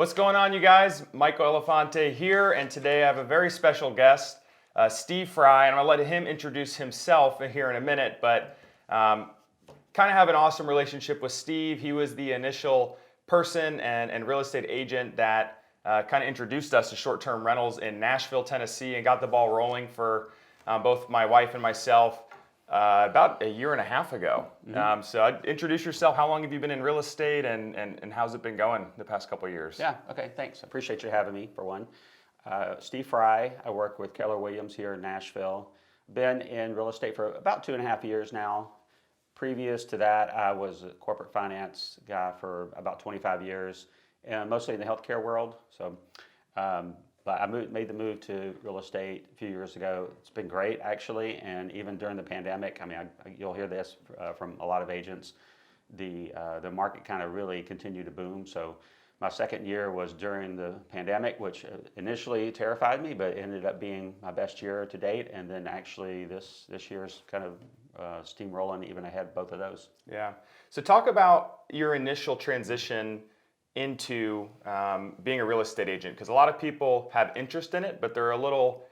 What's going on, you guys? Michael Elefante here, and today I have a very special guest, Steve Frye, and I'm going to let him introduce himself here in a minute, but kind of have an awesome relationship with Steve. He was the initial person and real estate agent that kind of introduced us to short-term rentals in Nashville, Tennessee, and got the ball rolling for both my wife and myself about a year and a half ago. So introduce yourself. How long have you been in real estate, and how's it been going the past couple of years? Yeah, okay, thanks. I appreciate you having me, for one. Steve Frye. I work with Keller Williams here in Nashville. Been in real estate for about 2.5 years now. Previous to that, I was a corporate finance guy for about 25 years, and mostly in the healthcare world. So, but I made the move to real estate a few years ago. It's been great, actually, and even during the pandemic, I mean, you'll hear this from a lot of agents. The market kind of really continued to boom. So my second year was during the pandemic, which initially terrified me, but ended up being my best year to date. And then actually this year's kind of steamrolling even ahead both of those. Yeah. So talk about your initial transition into being a real estate agent, because a lot of people have interest in it, but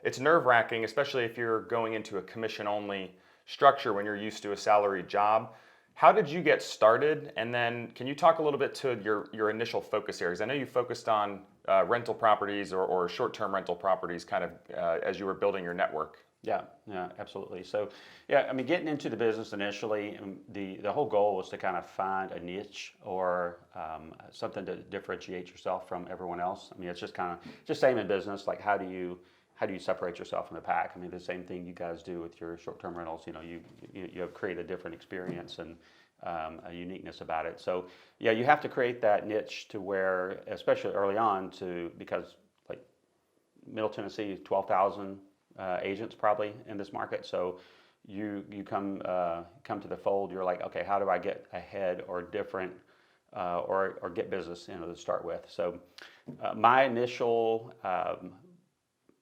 it's nerve-wracking, especially if you're going into a commission-only structure when you're used to a salaried job. How did you get started? And then can you talk a little bit to your initial focus areas? I know you focused on rental properties or short-term rental properties kind of as you were building your network. Yeah, absolutely. So, yeah, I mean, getting into the business initially, the whole goal was to kind of find a niche or something to differentiate yourself from everyone else. I mean, it's just same in business. Like, how do you separate yourself from the pack? I mean, the same thing you guys do with your short-term rentals. You know, you create a different experience and a uniqueness about it. So, yeah, you have to create that niche to where, especially early on, because like Middle Tennessee, 12,000. Agents probably in this market. So you come to the fold. You're like, okay, how do I get ahead or different or get business to start with? So my initial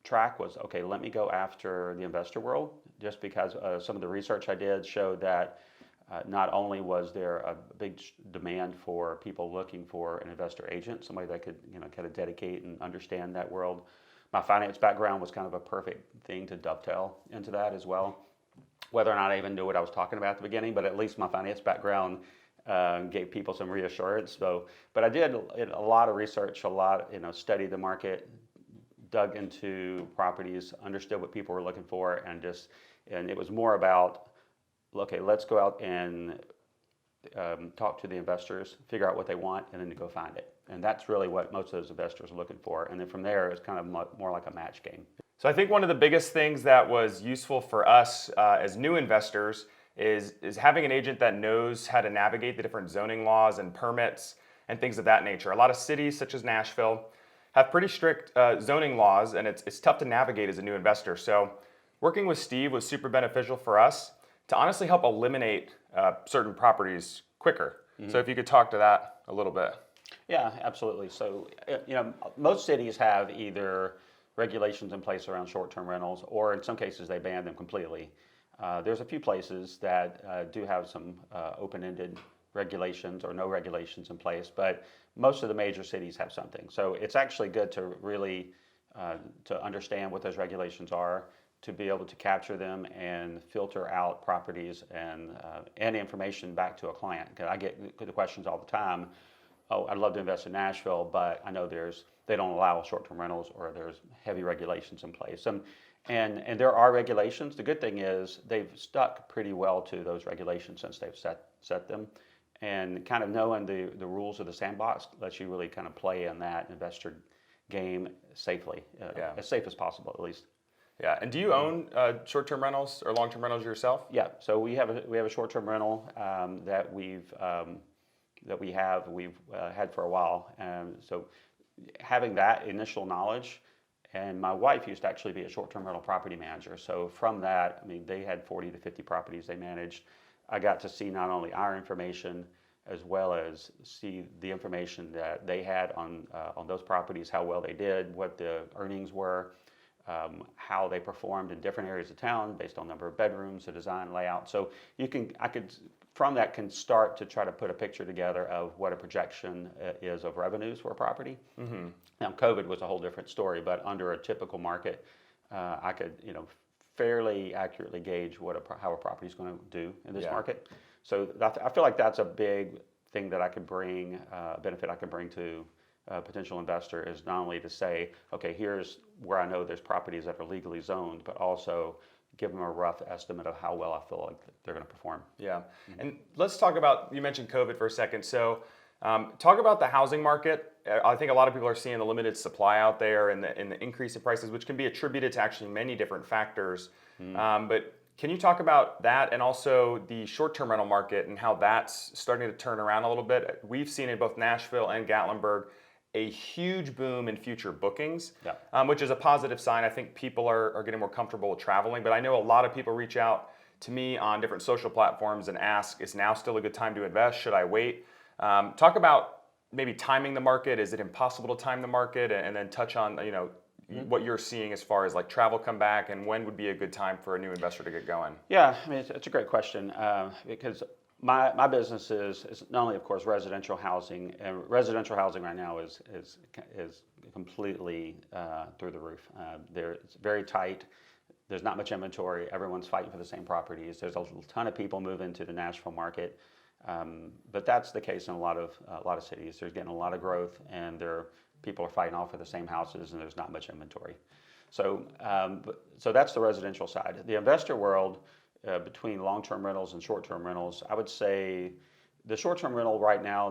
track was, okay, let me go after the investor world, just because some of the research I did showed that not only was there a big demand for people looking for an investor agent, somebody that could kind of dedicate and understand that world. My finance background was kind of a perfect thing to dovetail into that as well. Whether or not I even knew what I was talking about at the beginning, but at least my finance background gave people some reassurance. So, but I did a lot of research, studied the market, dug into properties, understood what people were looking for, and it was more about, okay, let's go out and talk to the investors, figure out what they want, and then to go find it. And that's really what most of those investors are looking for. And then from there, it's kind of more like a match game. So I think one of the biggest things that was useful for us as new investors is having an agent that knows how to navigate the different zoning laws and permits and things of that nature. A lot of cities, such as Nashville, have pretty strict zoning laws, and it's tough to navigate as a new investor. So working with Steve was super beneficial for us to honestly help eliminate certain properties quicker. Mm-hmm. So if you could talk to that a little bit. Yeah, absolutely. So, most cities have either regulations in place around short-term rentals, or in some cases they ban them completely. There's a few places that do have some open-ended regulations or no regulations in place, but most of the major cities have something. So it's actually good to really to understand what those regulations are, to be able to capture them and filter out properties and information back to a client. Because I get the questions all the time. Oh, I'd love to invest in Nashville, but I know they don't allow short-term rentals, or there's heavy regulations in place. And there are regulations. The good thing is they've stuck pretty well to those regulations since they've set them. And kind of knowing the rules of the sandbox lets you really kind of play in that investor game safely, as safe as possible at least. Yeah, and do you own short-term rentals or long-term rentals yourself? Yeah, so we have a short-term rental that we've had for a while, and so having that initial knowledge, and my wife used to actually be a short-term rental property manager. So from that, I mean, they had 40 to 50 properties they managed. I got to see not only our information as well as see the information that they had on those properties, how well they did, what the earnings were. how they performed in different areas of town based on number of bedrooms, the design, layout. So I could from that can start to try to put a picture together of what a projection is of revenues for a property. Mm-hmm. Now, COVID was a whole different story, but under a typical market, I could fairly accurately gauge how a property is going to do in this market. So I feel like that's a big thing that I could bring, benefit I could bring to a potential investor, is not only to say, okay, here's where I know there's properties that are legally zoned, but also give them a rough estimate of how well I feel like they're going to perform. Yeah, and let's talk about, you mentioned COVID for a second. So talk about the housing market. I think a lot of people are seeing the limited supply out there and the increase in prices, which can be attributed to actually many different factors. But can you talk about that and also the short-term rental market and how that's starting to turn around a little bit? We've seen in both Nashville and Gatlinburg a huge boom in future bookings, which is a positive sign. I think people are getting more comfortable with traveling, but I know a lot of people reach out to me on different social platforms and ask, is now still a good time to invest? Should I wait? Talk about maybe timing the market. Is it impossible to time the market? And then touch on what you're seeing as far as like travel come back, and when would be a good time for a new investor to get going? Yeah, I mean, it's a great question because my business is not only, of course, residential housing, and residential housing right now is completely through the roof. It's very tight. There's not much inventory. Everyone's fighting for the same properties. There's a ton of people moving to the Nashville market, but that's the case in a lot of cities. There's getting a lot of growth, and people are fighting all for the same houses, and there's not much inventory. So that's the residential side. The investor world. Between long-term rentals and short-term rentals, I would say the short-term rental right now,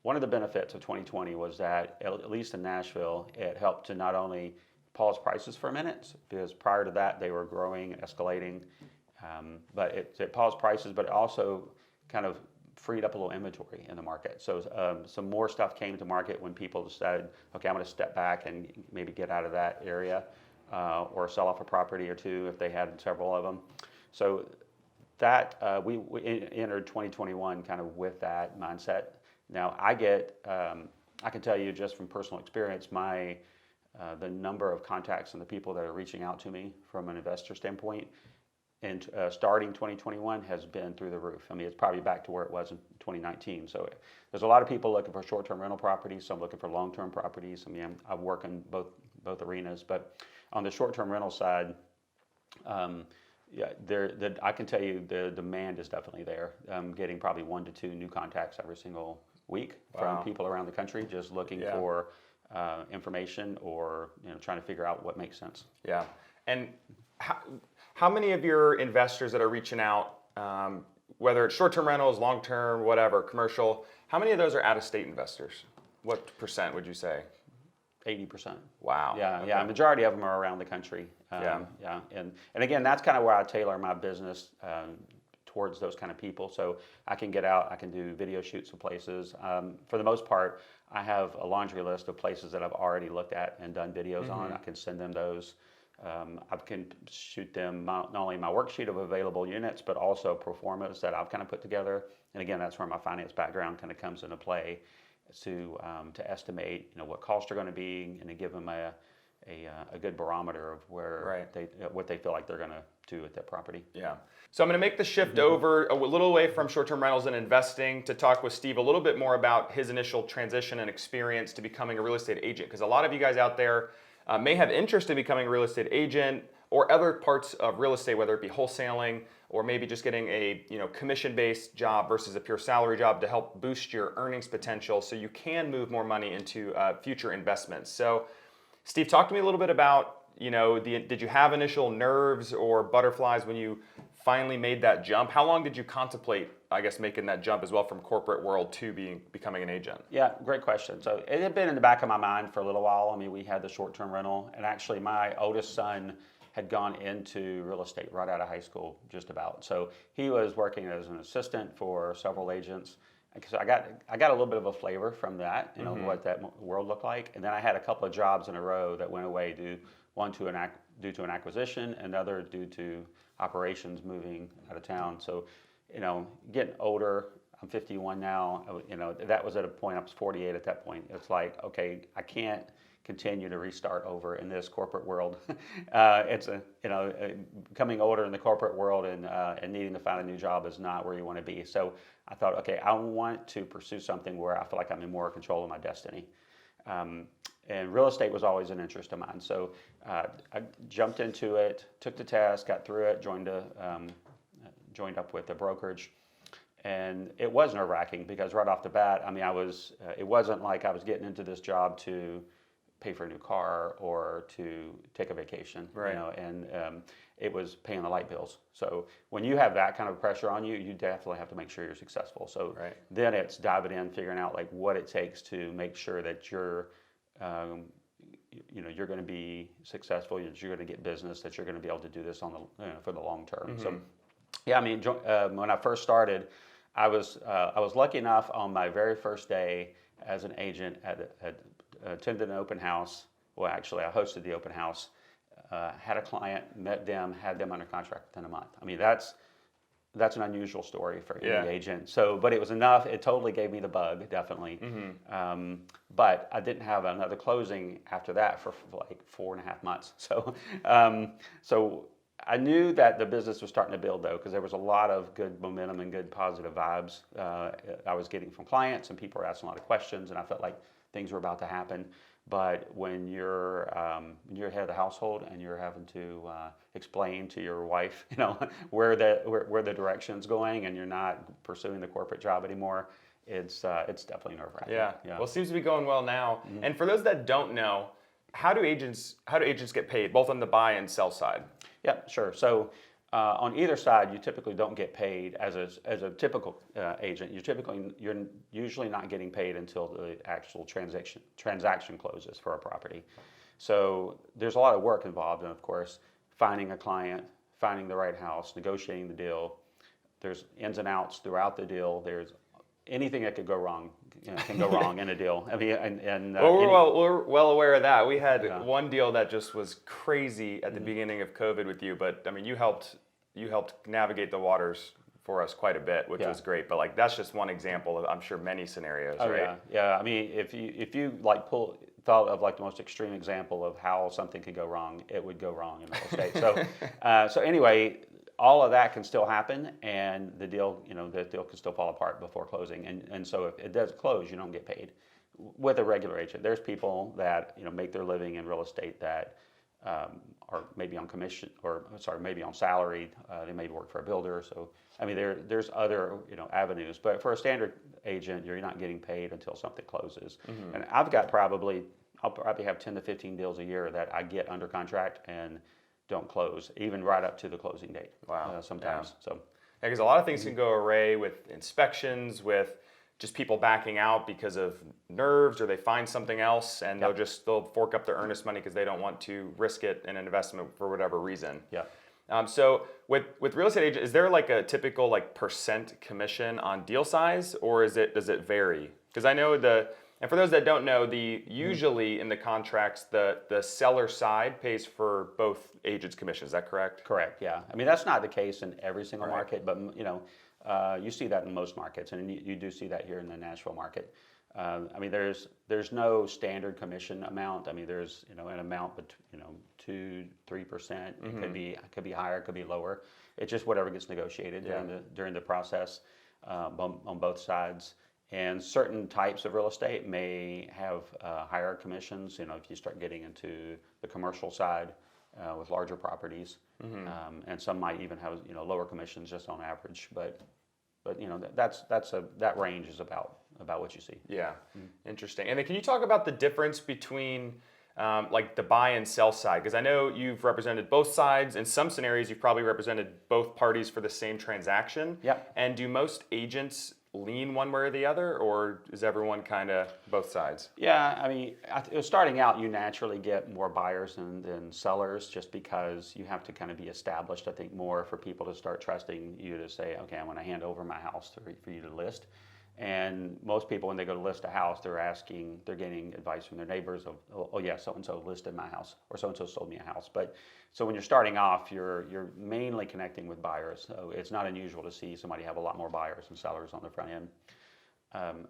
one of the benefits of 2020 was that, at least in Nashville, it helped to not only pause prices for a minute, because prior to that they were growing and escalating, but it paused prices, but it also kind of freed up a little inventory in the market. So some more stuff came to market when people decided, okay, I'm going to step back and maybe get out of that area, or sell off a property or two if they had several of them. So that we entered 2021 kind of with that mindset. Now I can tell you just from personal experience, the number of contacts and the people that are reaching out to me from an investor standpoint, and starting 2021 has been through the roof. I mean, it's probably back to where it was in 2019. So there's a lot of people looking for short-term rental properties, some looking for long-term properties. I mean, I work in both arenas, but on the short-term rental side, I can tell you the demand is definitely there. I'm getting probably 1 to 2 new contacts every single week from people around the country just looking for information or trying to figure out what makes sense. Yeah, and how many of your investors that are reaching out, whether it's short-term rentals, long-term, whatever, commercial, how many of those are out-of-state investors? What percent would you say? 80%. Wow. Yeah, okay. yeah. Majority of them are around the country. And again, that's kind of where I tailor my business towards those kind of people. So I can get out, I can do video shoots of places. For the most part, I have a laundry list of places that I've already looked at and done videos on. I can send them those. I can shoot them not only my worksheet of available units, but also pro formas that I've kind of put together. And again, that's where my finance background kind of comes into play, to estimate what costs are going to be, and to give them a good barometer of where what they feel like they're going to do with that property. Yeah. So I'm going to make the shift over a little away from short-term rentals and investing to talk with Steve a little bit more about his initial transition and experience to becoming a real estate agent, because a lot of you guys out there may have interest in becoming a real estate agent or other parts of real estate, whether it be wholesaling or maybe just getting a commission-based job versus a pure salary job to help boost your earnings potential so you can move more money into future investments. So Steve, talk to me a little bit about, did you have initial nerves or butterflies when you finally made that jump? How long did you contemplate, I guess, making that jump as well from corporate world to becoming an agent? Yeah, great question. So it had been in the back of my mind for a little while. I mean, we had the short-term rental, and actually my oldest son had gone into real estate right out of high school, just about. So he was working as an assistant for several agents. So I got a little bit of a flavor from that, what that world looked like. And then I had a couple of jobs in a row that went away, one due to an acquisition, another due to operations moving out of town. So, getting older, I'm 51 now, that was at a point, I was 48 at that point. It's like, okay, I can't continue to restart over in this corporate world. It's becoming older in the corporate world and needing to find a new job is not where you want to be. So I thought, okay, I want to pursue something where I feel like I'm in more control of my destiny. And real estate was always an interest of mine. So I jumped into it, took the test, got through it, joined up with a brokerage. And it was nerve-wracking because right off the bat, I mean, it wasn't like I was getting into this job to pay for a new car or to take a vacation, right. And it was paying the light bills. So when you have that kind of pressure on you, you definitely have to make sure you're successful. So right. Then it's diving in, figuring out like what it takes to make sure that you're going to be successful, you're going to get business, that you're going to be able to do this for the long term. Mm-hmm. So yeah, I mean, when I first started, I was lucky enough on my very first day as an agent attended an open house. Well, actually, I hosted the open house, had a client, met them, had them under contract within a month. I mean, that's an unusual story for any agent. So, but it was enough. It totally gave me the bug, definitely. Mm-hmm. But I didn't have another closing after that for like 4.5 months. So, so I knew that the business was starting to build though, because there was a lot of good momentum and good positive vibes I was getting from clients, and people were asking a lot of questions, and I felt like things were about to happen. But when you're head of the household and you're having to explain to your wife, where the direction's going, and you're not pursuing the corporate job anymore, it's definitely nerve-wracking. Yeah. Well, it seems to be going well now. Mm-hmm. And for those that don't know, how do agents get paid, both on the buy and sell side? Yeah, sure. So on either side, you typically don't get paid as a typical agent. You're usually not getting paid until the actual transaction closes for a property. So there's a lot of work involved, and of course, finding a client, finding the right house, negotiating the deal. There's ins and outs throughout the deal. There's anything that could go wrong can go wrong in a deal. I mean, well, we're well aware of that. We had one deal that just was crazy at the beginning of COVID with you, but I mean, you helped navigate the waters for us quite a bit, which was great. But like, that's just one example of, I'm sure, many scenarios, right? Yeah. I mean, if you like thought of like the most extreme example of how something could go wrong, it would go wrong in real estate. So, so anyway, all of that can still happen, and the deal can still fall apart before closing. And so if it does close, you don't get paid. With a regular agent, there's people that make their living in real estate that are maybe on commission, maybe on salaried. They may work for a builder. So I mean, there's other avenues. But for a standard agent, you're not getting paid until something closes. Mm-hmm. And I'll probably have 10 to 15 deals a year that I get under contract and don't close, even right up to the closing date. Wow. Sometimes. Yeah. So because a lot of things can go awry with inspections, with just people backing out because of nerves, or they find something else, and they'll fork up their earnest money because they don't want to risk it in an investment for whatever reason. Yeah. So with real estate agent, is there like a typical percent commission on deal size, or does it vary? Because I know and for those that don't know, usually in the contracts, the seller side pays for both agents' commissions. Is that correct? Correct. Yeah. I mean, that's not the case in every single market, but you see that in most markets, and you do see that here in the Nashville market. I mean, there's no standard commission amount. I mean, there's an amount, but 2-3%. Mm-hmm. It could be higher, it could be lower. It's just whatever gets negotiated during the process on both sides. And certain types of real estate may have higher commissions. If you start getting into the commercial side with larger properties, mm-hmm. And some might even have lower commissions just on average. But that range is about what you see. Yeah, Interesting. And then can you talk about the difference between the buy and sell side? Because I know you've represented both sides. In some scenarios, you've probably represented both parties for the same transaction. Yeah. And do most agents lean one way or the other, or is everyone kind of both sides? Yeah, I mean, starting out, you naturally get more buyers than sellers, just because you have to kind of be established, I think, more for people to start trusting you to say, okay, I'm going to hand over my house for you to list. And most people, when they go to list a house, they're getting advice from their neighbors of, oh yeah, so-and-so listed my house, or so-and-so sold me a house. But so when you're starting off, you're mainly connecting with buyers. So it's not unusual to see somebody have a lot more buyers than sellers on the front end.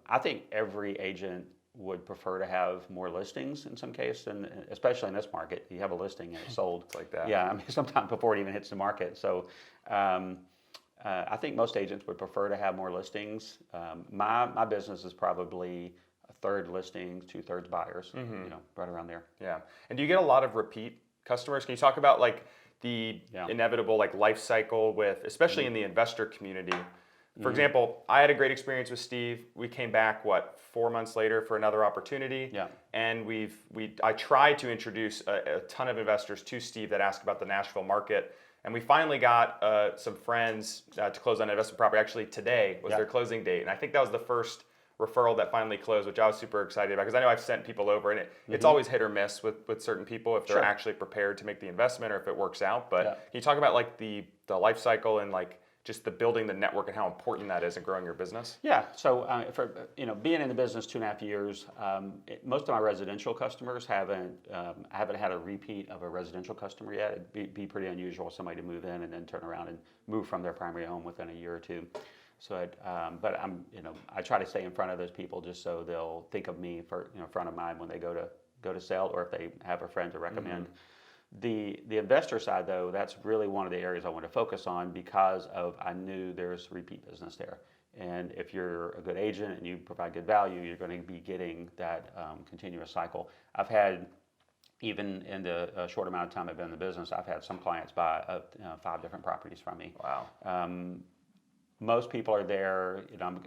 I think every agent would prefer to have more listings in some case, and especially in this market, you have a listing and it's sold. It's like that. Yeah, I mean, sometimes before it even hits the market. So I think most agents would prefer to have more listings. My business is probably a third listings, 2/3 buyers, right around there. Yeah. And do you get a lot of repeat customers? Can you talk about like the inevitable like life cycle with, especially in the investor community? For example, I had a great experience with Steve. We came back 4 months later for another opportunity. Yeah. And I tried to introduce a ton of investors to Steve that asked about the Nashville market. And we finally got some friends to close on an investment property. Actually, today was their closing date. And I think that was the first referral that finally closed, which I was super excited about because I know I've sent people over, and it's always hit or miss with certain people if they're actually prepared to make the investment or if it works out. But can you talk about like the life cycle and like just the building the network and how important that is in growing your business? Yeah. So for being in the business 2.5 years, most of my residential customers haven't had a repeat of a residential customer yet. It'd be pretty unusual somebody to move in and then turn around and move from their primary home within a year or two. So, but I try to stay in front of those people just so they'll think of me for front of mind when they go to sell, or if they have a friend to recommend. The investor side, though, that's really one of the areas I want to focus on because I knew there's repeat business there. And if you're a good agent and you provide good value, you're going to be getting that continuous cycle. I've had, even in the short amount of time I've been in the business, I've had some clients buy 5 different properties from me. Wow. Most people are there,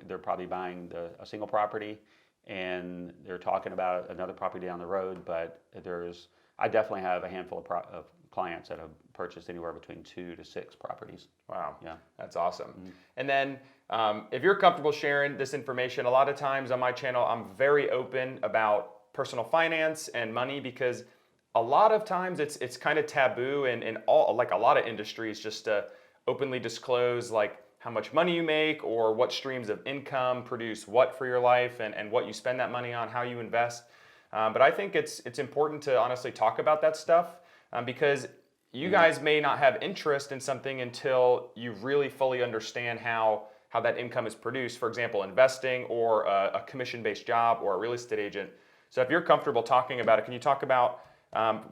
they're probably buying a single property and they're talking about another property down the road, but I definitely have a handful of clients that have purchased anywhere between 2 to 6 properties. Wow. Yeah. That's awesome. And then if you're comfortable sharing this information, a lot of times on my channel, I'm very open about personal finance and money because a lot of times it's kind of taboo in all, like a lot of industries, just to openly disclose like how much money you make or what streams of income produce what for your life and what you spend that money on, how you invest. But I think it's important to honestly talk about that stuff because you guys may not have interest in something until you really fully understand how that income is produced. For example, investing or a commission-based job or a real estate agent. So if you're comfortable talking about it, can you talk about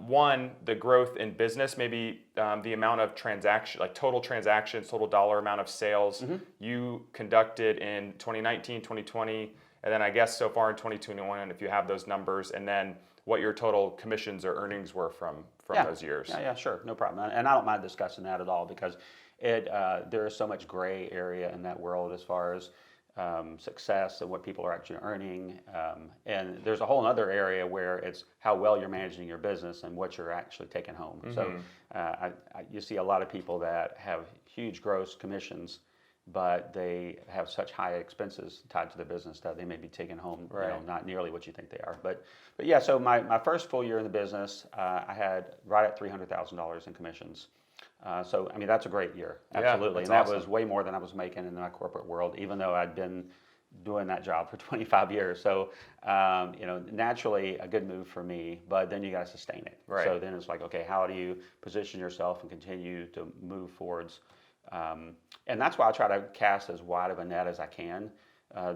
one, the growth in business, maybe the amount of total transactions, total dollar amount of sales you conducted in 2019, 2020, and then I guess so far in 2021, if you have those numbers, and then what your total commissions or earnings were from those years. Yeah, sure, no problem. And I don't mind discussing that at all because there is so much gray area in that world as far as success and what people are actually earning. And there's a whole other area where it's how well you're managing your business and what you're actually taking home. So you see a lot of people that have huge gross commissions, but they have such high expenses tied to their business that they may be taking home not nearly what you think they are. But yeah, so my first full year in the business, I had right at $300,000 in commissions. So I mean that's a great year, absolutely, and that was way more than I was making in my corporate world, even though I'd been doing that job for 25 years. So naturally a good move for me, but then you got to sustain it. Right. So then it's like, okay, how do you position yourself and continue to move forwards? And that's why I try to cast as wide of a net as I can.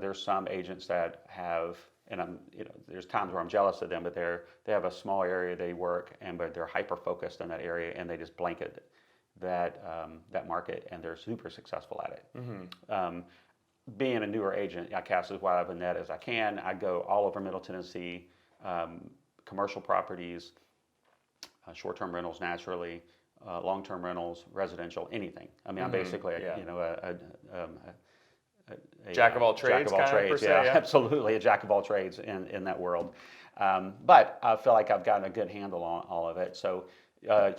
There's some agents that have, and there's times where I'm jealous of them, but they have a small area they work, but they're hyper focused in that area, and they just blanket that market, and they're super successful at it. Being a newer agent, I cast as wide of a net as I can. I go all over Middle Tennessee, commercial properties, short-term rentals naturally, long-term rentals, residential, anything. I mean, I'm basically a jack of all trades, yeah, absolutely, a jack of all trades in that world. But I feel like I've gotten a good handle on all of it. So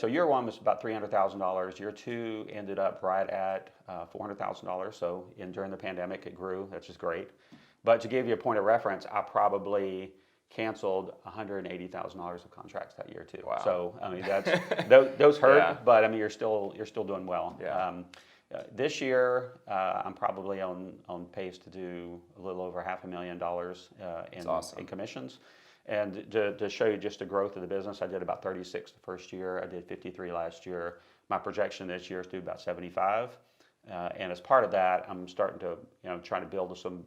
year one was about $300,000. Year two ended up right at $400,000. So during the pandemic, it grew. That's just great. But to give you a point of reference, I probably canceled $180,000 of contracts that year too. Wow. So I mean, those hurt, but I mean, you're still doing well. Yeah. This year, I'm probably on pace to do a little over $500,000 in commissions. And to show you just the growth of the business, I did about 36 the first year. I did 53 last year. My projection this year is to do about 75. And as part of that, I'm starting to, trying to build some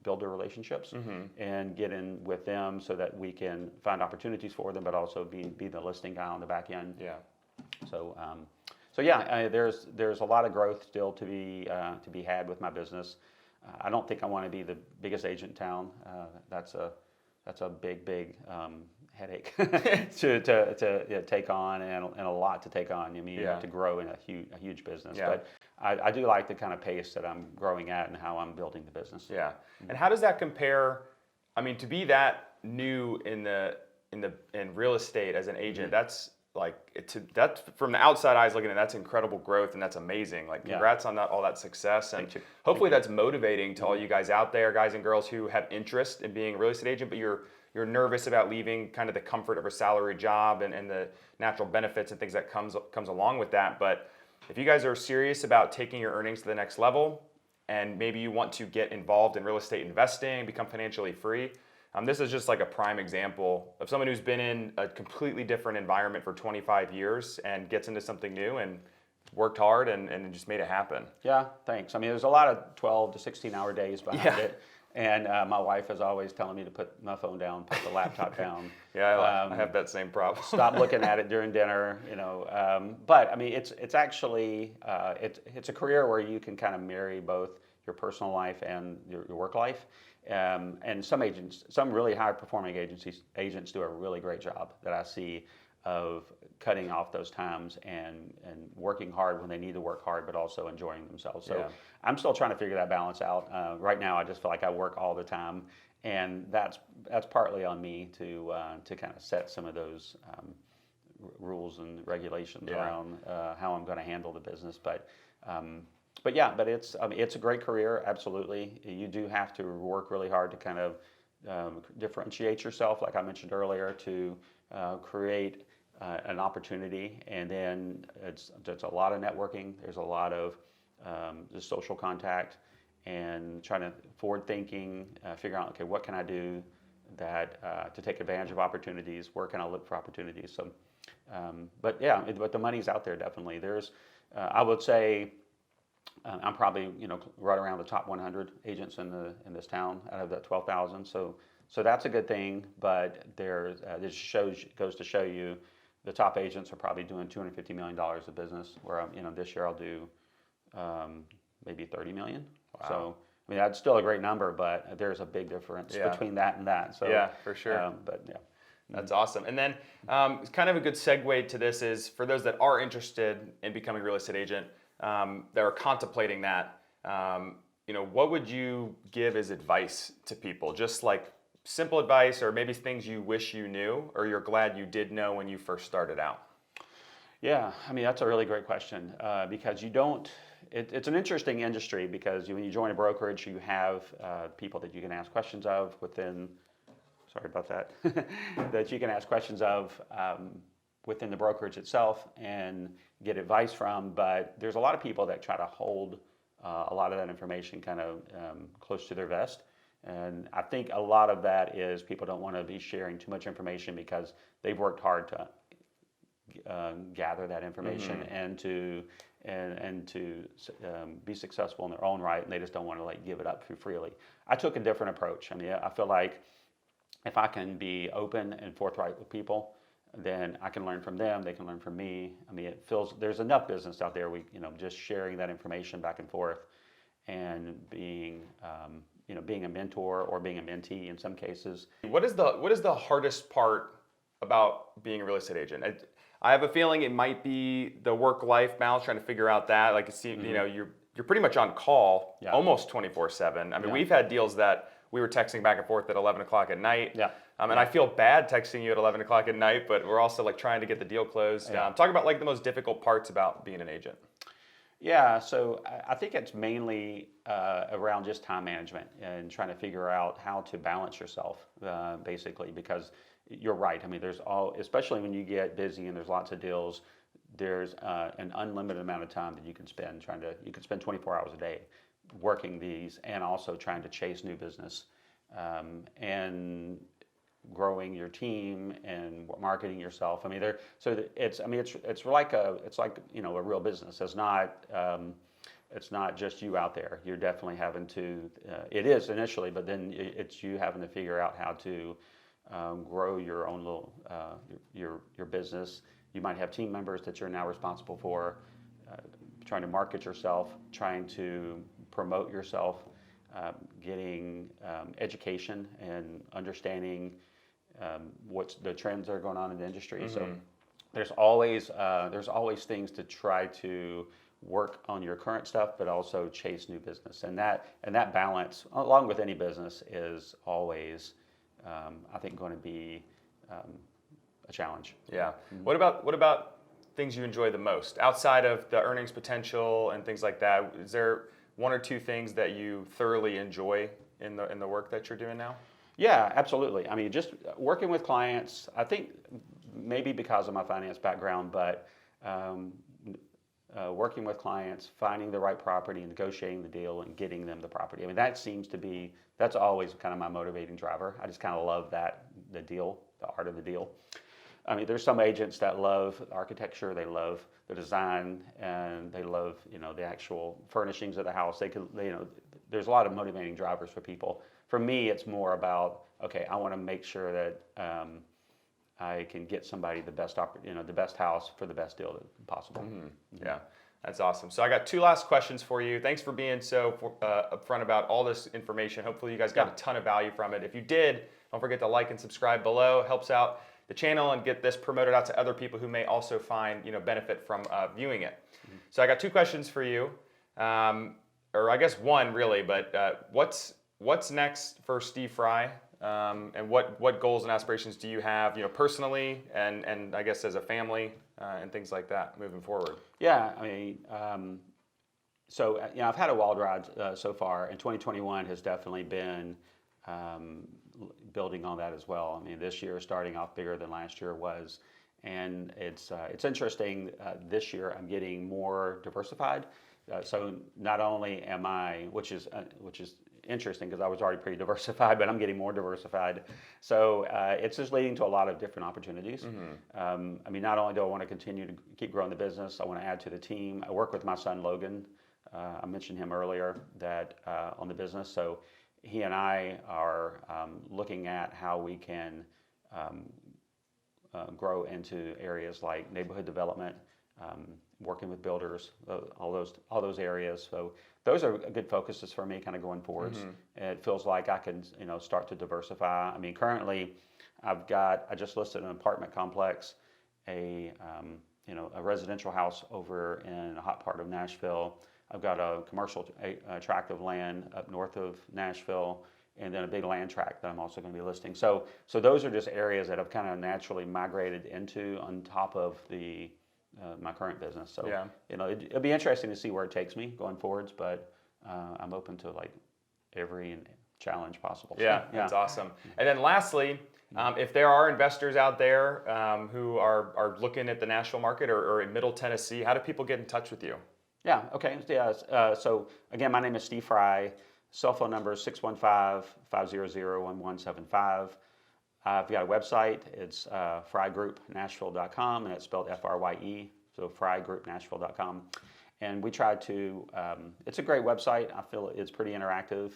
builder relationships and get in with them so that we can find opportunities for them, but also be the listing guy on the back end. Yeah. So, so yeah, there's a lot of growth still to be had with my business. I don't think I want to be the biggest agent in town. That's a big headache to take on, and a lot to take on. I mean, you have to grow in a huge business. Yeah. But I do like the kind of pace that I'm growing at and how I'm building the business. Yeah. And how does that compare? I mean, to be that new in real estate as an agent, that's like that's from the outside eyes looking at, that's incredible growth and that's amazing. Like, congrats on all that success, and hopefully that's motivating to all you guys out there, guys and girls who have interest in being a real estate agent, but you're nervous about leaving kind of the comfort of a salary job and the natural benefits and things that comes along with that. But if you guys are serious about taking your earnings to the next level, and maybe you want to get involved in real estate investing, become financially free, this is just like a prime example of someone who's been in a completely different environment for 25 years and gets into something new and worked hard and just made it happen. Yeah, thanks. I mean, there's a lot of 12 to 16-hour days behind it. And my wife is always telling me to put my phone down, put the laptop down. Yeah, I have that same problem. Stop looking at it during dinner, But I mean, it's actually it's a career where you can kind of marry both your personal life and your work life. And some really high performing agents do a really great job that I see of cutting off those times and working hard when they need to work hard, but also enjoying themselves. So I'm still trying to figure that balance out. Right now, I just feel like I work all the time, and that's partly on me to kind of set some of those rules and regulations around how I'm going to handle the business. But it's a great career. Absolutely, you do have to work really hard to kind of differentiate yourself, like I mentioned earlier, to create an opportunity, and then it's a lot of networking. There's a lot of just social contact and trying to forward thinking, figure out, okay, what can I do that to take advantage of opportunities? Where can I look for opportunities? So, but the money's out there definitely. There's, I would say, I'm probably right around the top 100 agents in this town out of that 12,000. So that's a good thing. But this goes to show you the top agents are probably doing $250 million of business. Where this year I'll do maybe 30 million. Wow. So I mean that's still a great number, but there's a big difference between that and that. So yeah, for sure. That's awesome. And then kind of a good segue to this is for those that are interested in becoming a real estate agent, that are contemplating that, what would you give as advice to people? Just like simple advice, or maybe things you wish you knew or you're glad you did know when you first started out? Yeah, I mean, that's a really great question because it's an interesting industry because when you join a brokerage, you have people that you can ask questions of sorry about that, that you can ask questions of within the brokerage itself and get advice from, but there's a lot of people that try to hold a lot of that information kind of close to their vest. And I think a lot of that is people don't want to be sharing too much information because they've worked hard to gather that information and to be successful in their own right, and they just don't want to give it up too freely. I took a different approach. I mean, I feel like if I can be open and forthright with people, then I can learn from them. They can learn from me. I mean, there's enough business out there. Just sharing that information back and forth, and being a mentor or being a mentee in some cases. What is the hardest part about being a real estate agent? I have a feeling it might be the work-life balance, trying to figure out that. Like, you're pretty much on call almost 24/7. I mean, we've had deals that we were texting back and forth at 11 o'clock at night. Yeah. And I feel bad texting you at 11 o'clock at night, but we're also trying to get the deal closed. Talk about the most difficult parts about being an agent. Yeah, so I think it's mainly around just time management and trying to figure out how to balance yourself, basically, because you're right. I mean, especially when you get busy and there's lots of deals, there's an unlimited amount of time that you can spend you can spend 24 hours a day working these and also trying to chase new business and growing your team and marketing yourself. I mean, it's like a real business. It's not it's not just you out there. You're definitely having to. It is initially, but then it's you having to figure out how to grow your own little your business. You might have team members that you're now responsible for, trying to market yourself, trying to promote yourself, getting education and understanding what the trends that are going on in the industry. So there's always things to try to work on your current stuff, but also chase new business. And that balance, along with any business, is always, I think, going to be a challenge. Yeah. What about things you enjoy the most outside of the earnings potential and things like that? Is there one or two things that you thoroughly enjoy in the work that you're doing now? Yeah, absolutely. I mean, just working with clients, I think maybe because of my finance background, but working with clients, finding the right property, negotiating the deal, and getting them the property. I mean, that's always kind of my motivating driver. I just kind of love the deal, the art of the deal. I mean, there's some agents that love architecture, they love the design, and they love, the actual furnishings of the house. There's a lot of motivating drivers for people. For me, it's more about, okay, I want to make sure that I can get somebody the best house for the best deal possible. Yeah, that's awesome. So I got two last questions for you. Thanks for being so upfront about all this information. Hopefully you guys got a ton of value from it. If you did, don't forget to like and subscribe below. It helps out the channel and get this promoted out to other people who may also find benefit from viewing it. So I got two questions for you, or I guess one really. But what's next for Steve Frye? And what goals and aspirations do you have, personally, and I guess as a family, and things like that moving forward? Yeah, I mean, I've had a wild ride so far, and 2021 has definitely been building on that as well. I mean, this year starting off bigger than last year was, and it's interesting. This year I'm getting more diversified. So not only am I, which is interesting because I was already pretty diversified, but I'm getting more diversified. So it's just leading to a lot of different opportunities. I mean, not only do I want to continue to keep growing the business, I want to add to the team. I work with my son Logan. I mentioned him earlier that on the business. So he and I are looking at how we can grow into areas like neighborhood development, working with builders, all those areas. So those are good focuses for me kind of going forwards. It feels like I can start to diversify. I mean, currently I just listed an apartment complex, a residential house over in a hot part of Nashville. I've got a commercial tract of land up north of Nashville, and then a big land tract that I'm also going to be listing. So those are just areas that I've kind of naturally migrated into on top of my current business. So yeah. It'll be interesting to see where it takes me going forwards, but I'm open to every challenge possible. Yeah, that's awesome. And then lastly, if there are investors out there who are looking at the Nashville market or in Middle Tennessee, how do people get in touch with you? Yeah, okay. Yeah, so again, my name is Steve Frye. Cell phone number is 615-500-1175. I've got a website. It's fryegroupnashville.com, and it's spelled F-R-Y-E, so fryegroupnashville.com. And we try to, it's a great website. I feel it's pretty interactive.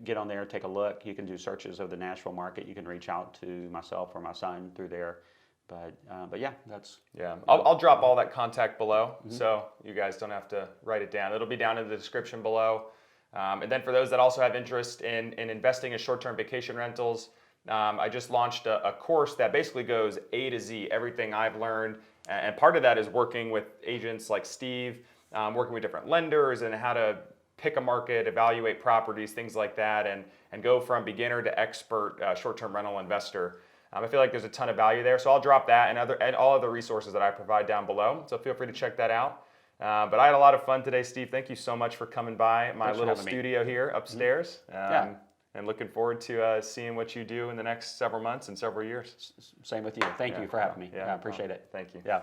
Get on there, take a look. You can do searches of the Nashville market. You can reach out to myself or my son through there. But yeah, that's... Yeah, I'll drop all that contact below, so you guys don't have to write it down. It'll be down in the description below. And then for those that also have interest in investing in short-term vacation rentals, I just launched a course that basically goes A to Z, everything I've learned. And part of that is working with agents like Steve, working with different lenders and how to pick a market, evaluate properties, things like that, and go from beginner to expert short-term rental investor. I feel like there's a ton of value there. So I'll drop that and all of the resources that I provide down below. So feel free to check that out. But I had a lot of fun today, Steve. Thank you so much for coming by my little studio here upstairs. And looking forward to seeing what you do in the next several months and several years. Same with you. Thank you for having me. Yeah, I appreciate it. Thank you. Yeah.